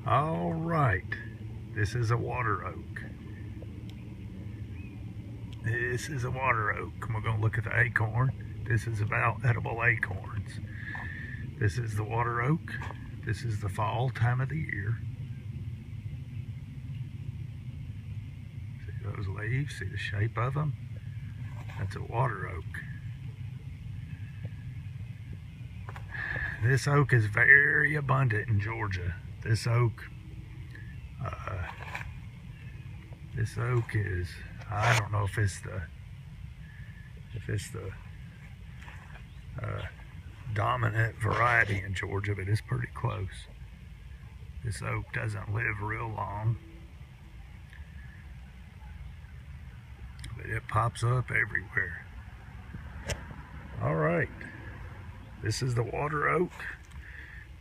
All right, this is a water oak. This is a water oak. We're going to look at the acorn. This is about edible acorns. This is the water oak. This is the fall time of the year. See those leaves? See the shape of them? That's a water oak. This oak is very abundant in Georgia. This oak is, I don't know if it's the dominant variety in Georgia, but it's pretty close. This oak doesn't live real long, but it pops up everywhere. All right, this is the water oak,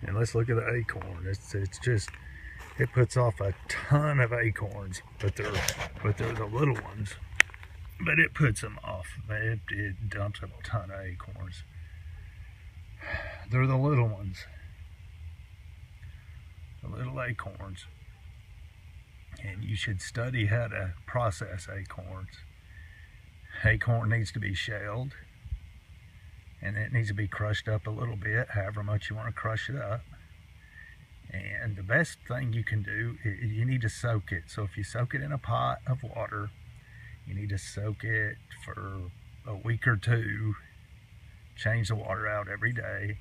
and let's look at the acorn. It puts off a ton of acorns, but they're the little ones. But it puts them off. It dumps a ton of acorns. They're the little ones. The little acorns. And you should study how to process acorns. Acorn needs to be shelled. And it needs to be crushed up a little bit, however much you want to crush it up. And the best thing you can do is you need to soak it. So if you soak it in a pot of water, you need to soak it for a week or two. Change the water out every day.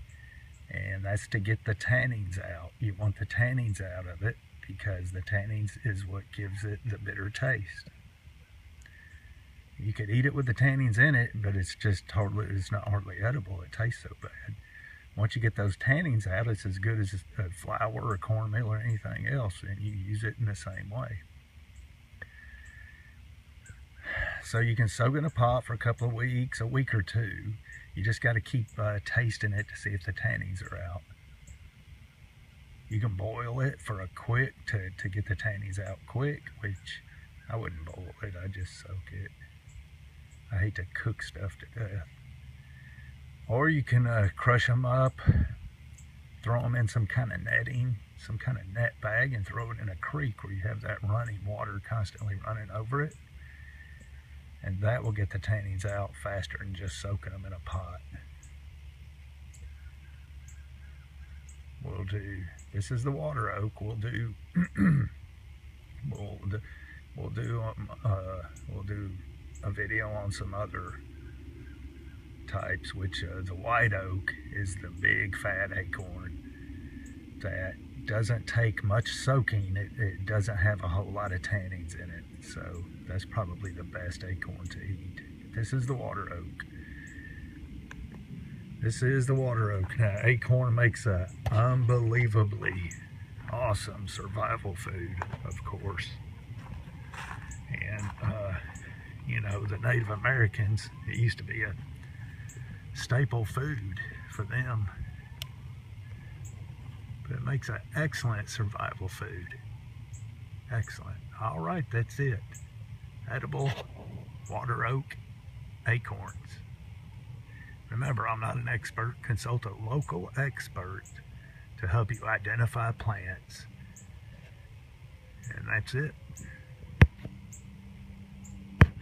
And that's to get the tannins out. You want the tannins out of it because the tannins is what gives it the bitter taste. You could eat it with the tannins in it, but it's not hardly edible. It tastes so bad. Once you get those tannins out, it's as good as a flour or cornmeal or anything else, and you use it in the same way. So you can soak it in a pot for a couple of weeks, a week or two. You just got to keep tasting it to see if the tannins are out. You can boil it for a quick to get the tannins out quick, which I wouldn't boil it, I just soak it. I hate to cook stuff to death. Or you can crush them up, throw them in some kind of netting, some kind of net bag, and throw it in a creek where you have that running water constantly running over it. And that will get the tannins out faster than just soaking them in a pot. This is the water oak. We'll do a video on some other types, which the white oak is the big fat acorn that doesn't take much soaking. It doesn't have a whole lot of tannins in it, so that's probably the best acorn to eat. This is the water oak. This is the water oak. Now, acorn makes a unbelievably awesome survival food, of course. And you know, the Native Americans, it used to be a staple food for them. But it makes an excellent survival food. Excellent. All right, that's it. Edible water oak acorns. Remember, I'm not an expert. Consult a local expert to help you identify plants. And that's it.